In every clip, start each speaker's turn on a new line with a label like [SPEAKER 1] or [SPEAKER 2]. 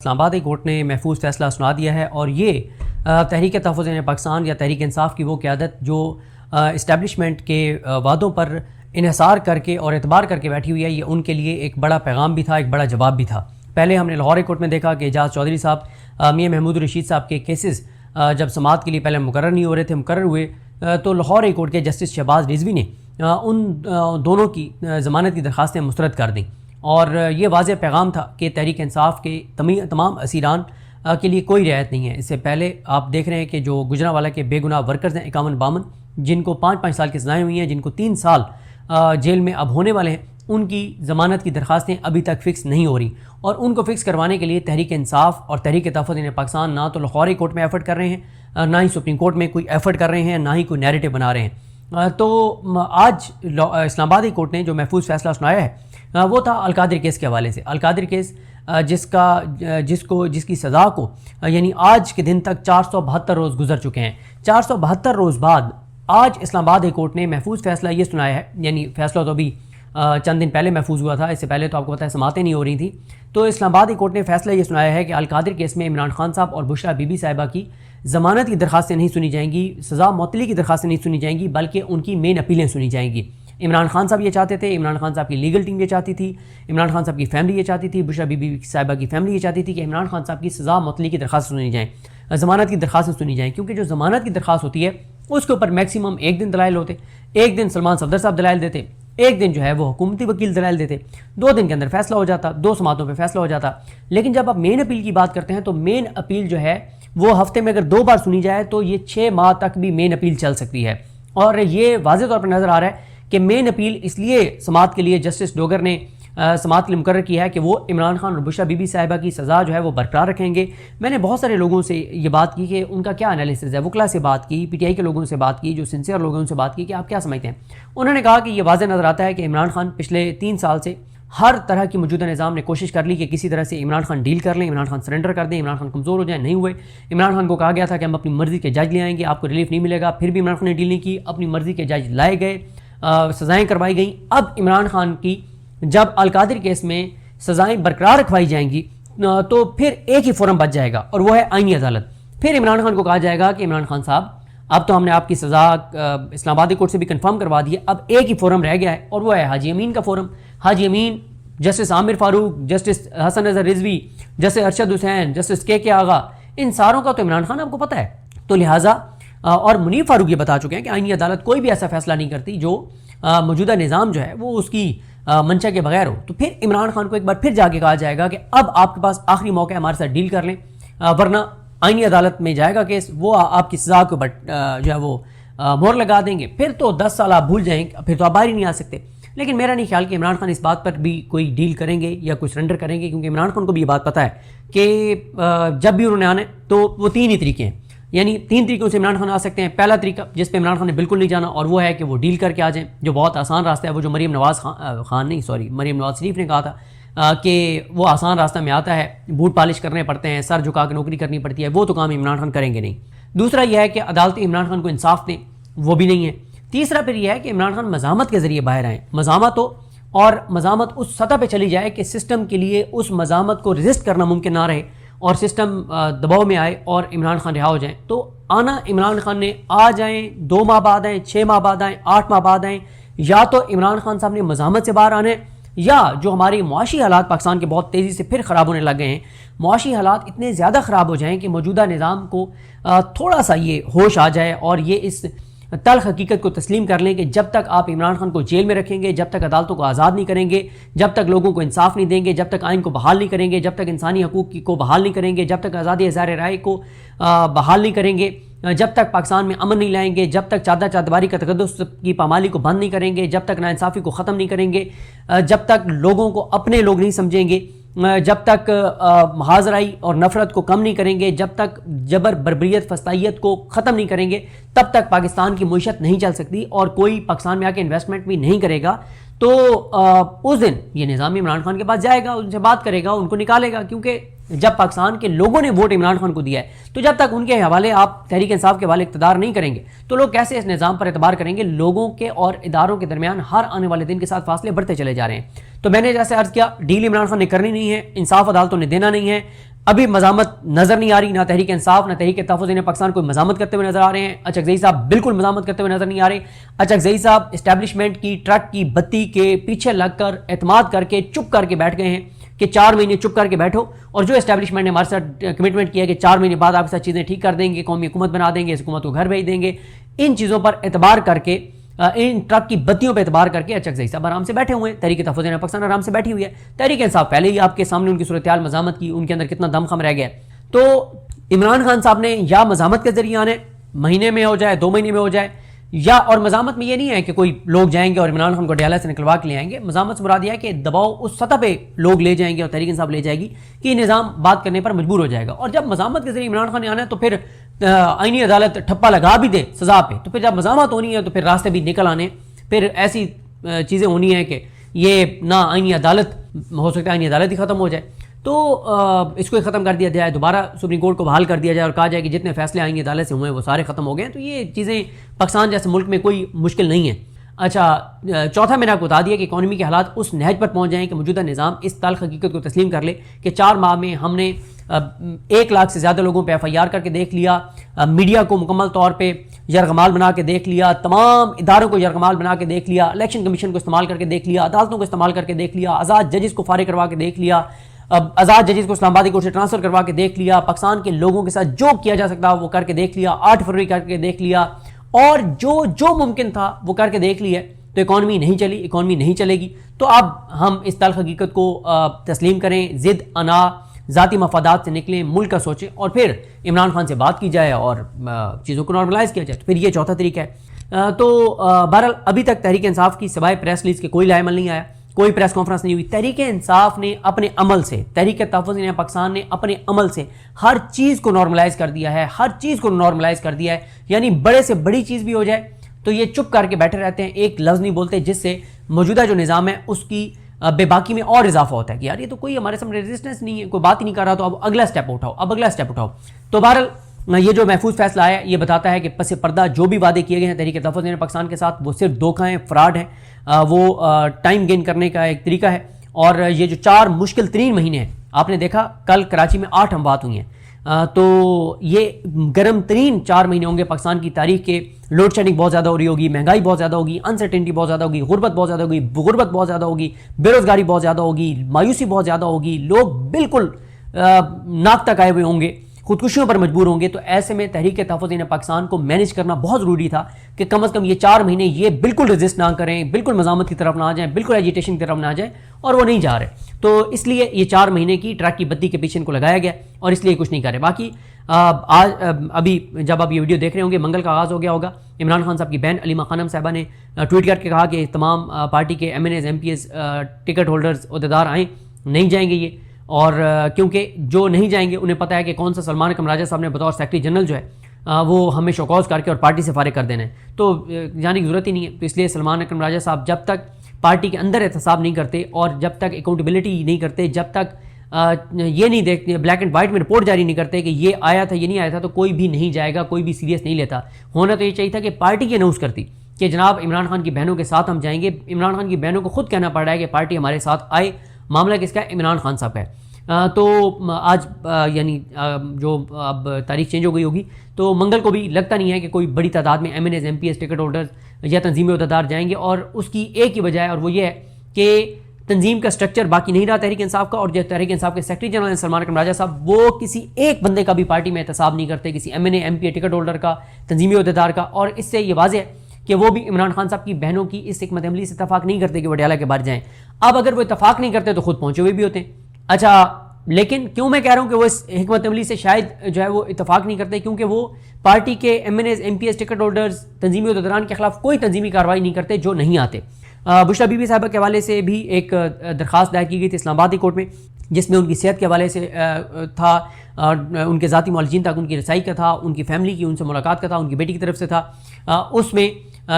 [SPEAKER 1] اسلام آباد کورٹ نے محفوظ فیصلہ سنا دیا ہے اور یہ تحریک تحفظ پاکستان یا تحریک انصاف کی وہ قیادت جو اسٹیبلشمنٹ کے وعدوں پر انحصار کر کے اور اعتبار کر کے بیٹھی ہوئی ہے، یہ ان کے لیے ایک بڑا پیغام بھی تھا، ایک بڑا جواب بھی تھا۔ پہلے ہم نے لاہور کورٹ میں دیکھا کہ اعجاز چودھری صاحب میاں محمود الرشید صاحب کے کیسز جب سماعت کے لیے پہلے مقرر نہیں ہو رہے تھے، مقرر ہوئے تو لاہور کورٹ کے جسٹس شہباز رضوی نے ان دونوں کی ضمانت کی درخواستیں مسترد کر دیں، اور یہ واضح پیغام تھا کہ تحریک انصاف کے تمام اسیران کے لیے کوئی رعایت نہیں ہے۔ اس سے پہلے آپ دیکھ رہے ہیں کہ جو گجرانوالہ کے بے گناہ ورکرز ہیں 51-52 جن کو 5-5 سال کی سزائیں ہوئی ہیں، جن کو 3 سال جیل میں اب ہونے والے ہیں، ان کی ضمانت کی درخواستیں ابھی تک فکس نہیں ہو رہی، اور ان کو فکس کروانے کے لیے تحریک انصاف اور تحریک تحفظ پاکستان نہ تو لاہور کورٹ میں ایفرٹ کر رہے ہیں، نہ ہی سپریم کورٹ میں کوئی ایفرٹ کر رہے ہیں، نہ ہی کوئی نیریٹو بنا رہے ہیں۔ تو آج اسلام آباد کورٹ نے جو محفوظ فیصلہ سنایا ہے وہ تھا القادر کیس کے حوالے سے۔ القادر کیس جس کی سزا کو یعنی آج کے دن تک 472 روز گزر چکے ہیں، 472 روز بعد آج اسلام آباد کورٹ نے محفوظ فیصلہ یہ سنایا ہے، یعنی فیصلہ تو ابھی چند دن پہلے محفوظ ہوا تھا، اس سے پہلے تو آپ کو پتہ ہے سماعتیں نہیں ہو رہی تھیں۔ تو اسلام آباد کورٹ نے فیصلہ یہ سنایا ہے کہ القادر کیس میں عمران خان صاحب اور بشرا بی بی صاحبہ کی ضمانت کی درخواستیں نہیں سنی جائیں گی، سزا معطلی کی درخواستیں نہیں سنی جائیں گی، بلکہ ان کی مین اپیلیں سنی جائیں گی۔ عمران خان صاحب یہ چاہتے تھے، عمران خان صاحب کی لیگل ٹیم یہ چاہتی تھی، عمران خان صاحب کی فیملی یہ چاہتی تھی، بشرا بی بی صاحبہ کی فیملی یہ چاہتی تھی کہ عمران خان صاحب کی سزا معطلی کی درخواست سنی جائیں، ضمانت کی درخواستیں سنی جائیں، کیونکہ جو ضمانت کی درخواست ہوتی ہے اس کے اوپر میکسیمم 1 دن دلائل ہوتے، 1 دن سلمان صفدر صاحب دلائل دیتے، 1 دن جو ہے وہ حکومتی وکیل دلائل دیتے، 2 دن کے اندر فیصلہ ہو جاتا، 2 سماعتوں پہ فیصلہ ہو جاتا۔ لیکن جب آپ مین اپیل کی بات کرتے ہیں تو مین اپیل جو ہے وہ ہفتے میں اگر 2 بار سنی جائے تو یہ 6 ماہ تک بھی مین اپیل چل سکتی ہے، اور یہ واضح طور پر نظر آ رہا ہے کہ مین اپیل اس لیے سماعت کے لیے جسٹس ڈوگر نے سماعت کے لیے مقرر کیا ہے کہ وہ عمران خان اور بشرا بی بی صاحبہ کی سزا جو ہے وہ برقرار رکھیں گے۔ میں نے بہت سارے لوگوں سے یہ بات کی کہ ان کا کیا انالیسز ہے، وکلا سے بات کی، پی ٹی آئی کے لوگوں سے بات کی، جو سنسیئر لوگوں سے بات کی کہ آپ کیا سمجھتے ہیں۔ انہوں نے کہا کہ یہ واضح نظر آتا ہے کہ عمران خان پچھلے 3 سال سے ہر طرح کی موجودہ نظام نے کوشش کر لی کہ کسی طرح سے عمران خان ڈیل کر لیں، عمران خان سرنڈر کر دیں، عمران خان کمزور ہو جائیں، نہیں ہوئے۔ عمران خان کو کہا گیا تھا کہ ہم اپنی مرضی کے جج لے آئیں گے، آپ کو ریلیف نہیں ملے گا، پھر بھی عمران خان نے ڈیل نہیں کی، اپنی مرضی کے جج لائے گئے، سزائیں کروائی گئیں۔ اب عمران خان کی جب القادر کیس میں سزائیں برقرار رکھوائی جائیں گی تو پھر ایک ہی فورم بچ جائے گا، اور وہ ہے آئینی عدالت۔ پھر عمران خان کو کہا جائے گا کہ عمران خان صاحب اب تو ہم نے آپ کی سزا اسلام آباد کورٹ سے بھی کنفرم کروا دی ہے، اب ایک ہی فورم رہ گیا ہے، اور وہ ہے حاجی امین کا فورم۔ حاجی امین، جسٹس عامر فاروق، جسٹس حسن اظہر رضوی، جسٹس ارشد حسین، جسٹس کے آغا، ان ساروں کا تو عمران خان آپ کو پتہ ہے۔ تو لہٰذا اور منیب فاروق یہ بتا چکے ہیں کہ آئینی عدالت کوئی بھی ایسا فیصلہ نہیں کرتی جو موجودہ نظام جو ہے وہ اس کی منشا کے بغیر ہو۔ تو پھر عمران خان کو ایک بار پھر جا کے کہا جائے گا کہ اب آپ کے پاس آخری موقع ہے، ہمارے ساتھ ڈیل کر لیں، ورنہ آئینی عدالت میں جائے گا کیس، وہ آپ کی سزا کو جو ہے وہ مہر لگا دیں گے، پھر تو 10 سال آپ بھول جائیں، پھر تو آپ باہر ہی نہیں آ سکتے۔ لیکن میرا نہیں خیال کہ عمران خان اس بات پر بھی کوئی ڈیل کریں گے یا کوئی سرنڈر کریں گے، کیونکہ عمران خان کو بھی یہ بات پتہ ہے کہ جب بھی انہوں نے آنا ہے تو وہ 3 ہی طریقے ہیں، یعنی 3 طریقوں سے عمران خان آ سکتے ہیں۔ پہلا طریقہ جس پہ عمران خان نے بالکل نہیں جانا، اور وہ ہے کہ وہ ڈیل کر کے آ جائیں، جو بہت آسان راستہ ہے، وہ جو مریم نواز شریف نے کہا تھا کہ وہ آسان راستہ میں آتا ہے، بوٹ پالش کرنے پڑتے ہیں، سر جھکا کے نوکری کرنی پڑتی ہے، وہ تو کام عمران خان کریں گے نہیں۔ دوسرا یہ ہے کہ عدالتیں عمران خان کو انصاف دیں، وہ بھی نہیں ہے۔ تیسرا پھر یہ ہے کہ عمران خان مزاحمت کے ذریعے باہر آئیں، مزاحمت ہو، اور مزاحمت اس سطح پہ چلی جائے کہ سسٹم کے لیے اس مزاحمت کو ریزسٹ کرنا ممکن نہ رہے، اور سسٹم دباؤ میں آئے اور عمران خان رہا ہو جائیں۔ تو آنا عمران خان نے آ جائیں، 2 ماہ بعد آئیں، 6 ماہ بعد آئیں، 8 ماہ بعد آئیں، یا تو عمران خان صاحب نے مزاحمت سے باہر آنا ہے، یا جو ہماری معاشی حالات پاکستان کے بہت تیزی سے پھر خراب ہونے لگ گئے ہیں، معاشی حالات اتنے زیادہ خراب ہو جائیں کہ موجودہ نظام کو تھوڑا سا یہ ہوش آ جائے، اور یہ اس تلخ حقیقت کو تسلیم کر لیں کہ جب تک آپ عمران خان کو جیل میں رکھیں گے، جب تک عدالتوں کو آزاد نہیں کریں گے، جب تک لوگوں کو انصاف نہیں دیں گے، جب تک آئین کو بحال نہیں کریں گے، جب تک انسانی حقوق کو بحال نہیں کریں گے، جب تک آزادی اظہار رائے کو بحال نہیں کریں گے، جب تک پاکستان میں امن نہیں لائیں گے، جب تک چادر کی تقدس کی پامالی کو بند نہیں کریں گے، جب تک ناانصافی کو ختم نہیں کریں گے، جب تک لوگوں کو اپنے لوگ نہیں سمجھیں گے، جب تک محاذرائی اور نفرت کو کم نہیں کریں گے، جب تک جبر بربریت فسطائیت کو ختم نہیں کریں گے، تب تک پاکستان کی معیشت نہیں چل سکتی، اور کوئی پاکستان میں آ کے انویسٹمنٹ بھی نہیں کرے گا۔ تو اس دن یہ نظام عمران خان کے پاس جائے گا، ان سے بات کرے گا، ان کو نکالے گا، کیونکہ جب پاکستان کے لوگوں نے ووٹ عمران خان کو دیا ہے تو جب تک ان کے حوالے آپ تحریک انصاف کے حوالے اقتدار نہیں کریں گے تو لوگ کیسے اس نظام پر اعتبار کریں گے؟ لوگوں کے اور اداروں کے درمیان ہر آنے والے دن کے ساتھ فاصلے بڑھتے چلے جا رہے ہیں۔ تو میں نے جیسے عرض کیا، ڈیل عمران خان نے کرنی نہیں ہے، انصاف عدالتوں نے دینا نہیں ہے، ابھی مزاحمت نظر نہیں آ رہی، نہ تحریک انصاف نہ تحریک تحفظ پاکستان کوئی مزاحمت کرتے ہوئے نظر آ رہے ہیں. اچکزئی صاحب بالکل مزاحمت کرتے ہوئے نظر نہیں آ رہے. اچکزئی صاحب اسٹیبلشمنٹ کی ٹرک کی بتی کے پیچھے لگ کر اعتماد کر کے چپ کر کے بیٹھ گئے ہیں کہ 4 مہینے چپ کر کے بیٹھو، اور جو اسٹیبلشمنٹ نے ہمارے ساتھ کمٹمنٹ کیا ہے کہ 4 مہینے بعد آپ کے ساتھ چیزیں ٹھیک کر دیں گے، قومی حکومت بنا دیں گے، اس حکومت کو گھر بھیج دیں گے، ان چیزوں پر اعتبار کر کے، ان ٹرک کی بتیوں پہ اعتبار کر کے اچکزئی صاحب آرام سے بیٹھے ہوئے ہیں. تحریک تحفظ پاکستان آرام سے بیٹھی ہوئی ہے. تحریک انصاف پہلے ہی آپ کے سامنے ان کی صورتحال مزاحمت کی، ان کے اندر کتنا دم خم رہ گیا. تو عمران خان صاحب نے یا مزاحمت کے ذریعے آنے، مہینے میں ہو جائے 2 مہینے میں ہو جائے، یا اور مزاحمت میں یہ نہیں ہے کہ کوئی لوگ جائیں گے اور عمران خان کو ڈیالہ سے نکلوا کے لے آئیں گے. مزاحمت سے مراد یہ ہے کہ دباؤ اس سطح پہ لوگ لے جائیں گے اور تحریک انصاف لے جائے گی کہ نظام بات کرنے پر مجبور ہو جائے گا. اور جب مزاحمت کے ذریعے عمران خان نے آنا ہے تو پھر آئینی عدالت ٹھپا لگا بھی دے سزا پہ، تو پھر جب مزاحمت ہونی ہے تو پھر راستے بھی نکل آنے، پھر ایسی چیزیں ہونی ہیں کہ یہ نہ آئینی عدالت ہو سکتا ہے آئینی عدالت ہی ختم ہو جائے، تو اس کو ہی ختم کر دیا جائے، دوبارہ سپریم کورٹ کو بحال کر دیا جائے اور کہا جائے کہ جتنے فیصلے آئینی عدالت سے ہوئے ہیں وہ سارے ختم ہو گئے ہیں. تو یہ چیزیں پاکستان جیسے ملک میں کوئی مشکل نہیں ہے. اچھا، چوتھا میں نے آپ کو بتا دیا کہ اکانومی کے حالات اس نہج پر پہنچ جائیں کہ موجودہ نظام اس تلخ حقیقت کو تسلیم کر لے کہ 4 ماہ میں ہم نے 1 لاکھ سے زیادہ لوگوں پہ FIR کر کے دیکھ لیا، میڈیا کو مکمل طور پہ یرغمال بنا کے دیکھ لیا، تمام اداروں کو یرغمال بنا کے دیکھ لیا، الیکشن کمیشن کو استعمال کر کے دیکھ لیا، عدالتوں کو استعمال کر کے دیکھ لیا، آزاد ججز کو فارغ کروا کے دیکھ لیا، آزاد ججز کو اسلام آبادی کورٹ سے ٹرانسفر کروا کے دیکھ لیا، پاکستان کے لوگوں کے ساتھ جو کیا جا سکتا وہ کر کے دیکھ لیا، 8 فروری کر کے دیکھ لیا، اور جو ممکن تھا وہ کر کے دیکھ لیا. تو اکانومی نہیں چلی، اکانومی نہیں چلے گی. تو اب ہم اس تلخ حقیقت کو تسلیم کریں، ضد انا ذاتی مفادات سے نکلیں، ملک کا سوچیں، اور پھر عمران خان سے بات کی جائے اور چیزوں کو نارملائز کیا جائے. تو پھر یہ چوتھا طریقہ ہے. تو بہرحال ابھی تک تحریک انصاف کی سوائے پریس ریلیز کے کوئی لائے عمل نہیں آیا، کوئی پریس کانفرنس نہیں ہوئی. تحریک انصاف نے اپنے عمل سے، تحریک تحفظ پاکستان نے اپنے عمل سے ہر چیز کو نارملائز کر دیا ہے، ہر چیز کو نارملائز کر دیا ہے. یعنی بڑے سے بڑی چیز بھی ہو جائے تو یہ چپ کر کے بیٹھے رہتے ہیں، ایک لفظ نہیں بولتے، جس سے موجودہ جو نظام ہے اس کی بے باکی میں اور اضافہ ہوتا ہے کہ یار یہ تو کوئی ہمارے سامنے ریزسٹنس نہیں ہے، کوئی بات ہی نہیں کر رہا، تو اب اگلا سٹیپ اٹھاؤ، اب اگلا سٹیپ اٹھاؤ. تو بہرحال یہ جو محفوظ فیصلہ آیا یہ بتاتا ہے کہ پس پردہ جو بھی وعدے کیے گئے ہیں تحریک تحفظ پاکستان کے ساتھ وہ صرف دھوکہ ہیں، فراڈ ہیں، وہ ٹائم گین کرنے کا ایک طریقہ ہے. اور یہ جو 4 مشکل ترین مہینے ہیں، آپ نے دیکھا کل کراچی میں 8 اموات ہوئی ہیں، تو یہ گرم ترین 4 مہینے ہوں گے پاکستان کی تاریخ کے. لوڈ شیڈنگ بہت زیادہ ہو رہی ہوگی، مہنگائی بہت زیادہ ہوگی، انسرٹینٹی بہت زیادہ ہوگی، غربت بہت زیادہ ہوگی، بہت زیادہ ہوگی، بے روزگاری بہت زیادہ ہوگی، مایوسی بہت زیادہ ہوگی، لوگ بالکل ناک تک آئے ہوئے ہوں گے، خودکشیوں پر مجبور ہوں گے. تو ایسے میں تحریک تحفظ پاکستان کو مینیج کرنا بہت ضروری تھا کہ کم از کم یہ 4 مہینے یہ بالکل ریزسٹ نہ کریں، بالکل مزاحمت کی طرف نہ آ جائیں، بالکل ایجیٹیشن کی طرف نہ آ جائیں، اور وہ نہیں جا رہے. تو اس لیے یہ 4 مہینے کی ٹرک کی بتی کے پیچھے ان کو لگایا گیا اور اس لیے کچھ نہیں کر رہے. باقی آج ابھی جب آپ یہ ویڈیو دیکھ رہے ہوں گے منگل کا آغاز ہو گیا ہوگا. عمران خان صاحب کی بہن علیمہ خانم صاحبہ نے ٹویٹ کر کے کہا کہ تمام پارٹی کے MNAs MPs ٹکٹ ہولڈرز عہدیدار آئیں، نہیں جائیں گے یہ، اور کیونکہ جو نہیں جائیں گے انہیں پتہ ہے کہ کون سا سلمان اکرم راجہ صاحب نے بطور سیکرٹری جنرل جو ہے وہ ہمیں شوکوز کر کے اور پارٹی سے فارغ کر دینا ہے، تو جانے کی ضرورت ہی نہیں ہے. تو اس لیے سلمان اکرم راجہ صاحب جب تک پارٹی کے اندر احتساب نہیں کرتے اور جب تک اکاؤنٹیبلٹی نہیں کرتے، جب تک یہ نہیں دیکھتے، بلیک اینڈ وائٹ میں رپورٹ جاری نہیں کرتے کہ یہ آیا تھا یہ نہیں آیا تھا، تو کوئی بھی نہیں جائے گا، کوئی بھی سیریس نہیں لیتا. ہونا تو یہ چاہیے تھا کہ پارٹی کی اناؤنس کرتی کہ جناب عمران خان کی بہنوں کے ساتھ ہم جائیں گے. عمران خان کی بہنوں کو خود کہنا پڑ رہا ہے کہ پارٹی ہمارے ساتھ آئے. معاملہ کس کا ہے؟ عمران خان صاحب کا ہے. تو آج یعنی جو اب تاریخ چینج ہو گئی ہوگی تو منگل کو بھی لگتا نہیں ہے کہ کوئی بڑی تعداد میں MNAs MPs ٹکٹ ہولڈرز یا تنظیمی عہدیدار جائیں گے. اور اس کی ایک ہی وجہ ہے، اور وہ یہ ہے کہ تنظیم کا سٹرکچر باقی نہیں رہا تحریک انصاف کا، اور جو تحریک انصاف کے سیکرٹری جنرل سلمان اکرم راجہ صاحب وہ کسی ایک بندے کا بھی پارٹی میں احتساب نہیں کرتے، کسی MNA MP ٹکٹ ہولڈر کا، تنظیمی عہدیدار کا. اور اس سے یہ واضح ہے کہ وہ بھی عمران خان صاحب کی بہنوں کی اس حکمت عملی سے اتفاق نہیں کرتے کہ وہ ڈیالہ کے باہر جائیں. اب اگر وہ اتفاق نہیں کرتے تو خود پہنچے ہوئے بھی ہوتے ہیں. اچھا، لیکن کیوں میں کہہ رہا ہوں کہ وہ اس حکمت عملی سے شاید جو ہے وہ اتفاق نہیں کرتے؟ کیونکہ وہ پارٹی کے MNAs MPs ٹکٹ ہولڈرز تنظیمی عہدیداران کے خلاف کوئی تنظیمی کارروائی نہیں کرتے جو نہیں آتے. بشرا بی بی صاحبہ کے حوالے سے بھی ایک درخواست دائر کی گئی تھی اسلام آبادی کورٹ میں، جس میں ان کی صحت کے حوالے سے تھا، ان کے ذاتی معالجین تک ان کی رسائی کا تھا، ان کی فیملی کی ان سے ملاقات کا تھا، ان کی بیٹی کی طرف سے تھا. اس میں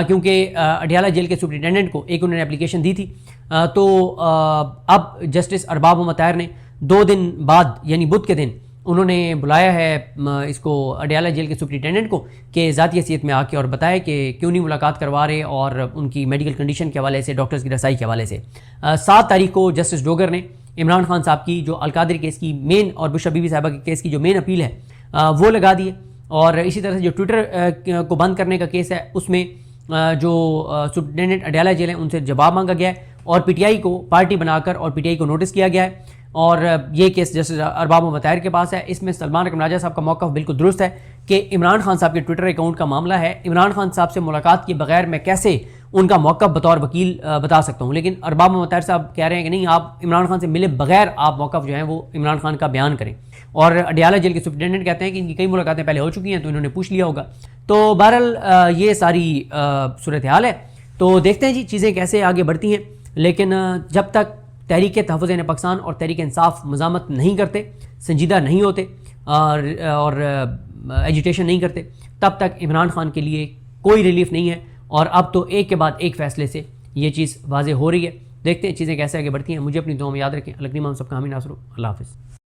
[SPEAKER 1] کیونکہ اڈیالہ جیل کے سپرنٹینڈنٹ کو ایک انہوں نے اپلیکیشن دی تھی، تو اب جسٹس ارباب محمد طاہر نے 2 دن بعد یعنی بدھ کے دن انہوں نے بلایا ہے اس کو اڈیالہ جیل کے سپرنٹینڈنٹ کو کہ ذاتی حیثیت میں آ کے اور بتایا کہ کیوں نہیں ملاقات کروا رہے، اور ان کی میڈیکل کنڈیشن کے حوالے سے، ڈاکٹرز کی رسائی کے حوالے سے. 7 تاریخ کو جسٹس ڈوگر نے عمران خان صاحب کی جو القادری کیس کی مین اور بشرا بی بی صاحبہ کے کیس کی جو مین اپیل ہے وہ لگا دیے، اور اسی طرح سے جو ٹویٹر کو بند کرنے کا کیس ہے اس میں جو سپرنٹینڈنٹ اڈیالہ جیل ہیں ان سے جواب مانگا گیا ہے، اور پی ٹی آئی کو پارٹی بنا کر اور پی ٹی آئی کو نوٹس کیا گیا ہے، اور یہ کیس جسٹس ارباب محمد طاہر کے پاس ہے۔ اس میں سلمان اکرم راجہ صاحب کا موقف بالکل درست ہے کہ عمران خان صاحب کے ٹویٹر اکاؤنٹ کا معاملہ ہے، عمران خان صاحب سے ملاقات کے بغیر میں کیسے ان کا موقف بطور وکیل بتا سکتا ہوں، لیکن ارباب محمد طاہر صاحب کہہ رہے ہیں کہ نہیں، آپ عمران خان سے ملے بغیر آپ موقف جو ہیں وہ عمران خان کا بیان کریں، اور اڈیالہ جیل کے سپرنٹینڈنٹ کہتے ہیں کہ ان کی کئی ملاقاتیں پہلے ہو چکی ہیں تو انہوں نے پوچھ لیا ہوگا۔ تو بہرحال یہ ساری صورتحال ہے، تو دیکھتے ہیں جی چیزیں کیسے آگے بڑھتی ہیں، لیکن جب تک تحریک تحفظ پاکستان اور تحریک انصاف مزاحمت نہیں کرتے، سنجیدہ نہیں ہوتے اور ایجیٹیشن نہیں کرتے، تب تک عمران خان کے لیے کوئی ریلیف نہیں ہے، اور اب تو ایک کے بعد ایک فیصلے سے یہ چیز واضح ہو رہی ہے۔ دیکھتے ہیں چیزیں کیسے آگے بڑھتی ہیں۔ مجھے اپنی دعاؤں میں یاد رکھیں۔ اللہ کریم ہم سب کا حامی ناصر ہو۔ اللہ حافظ۔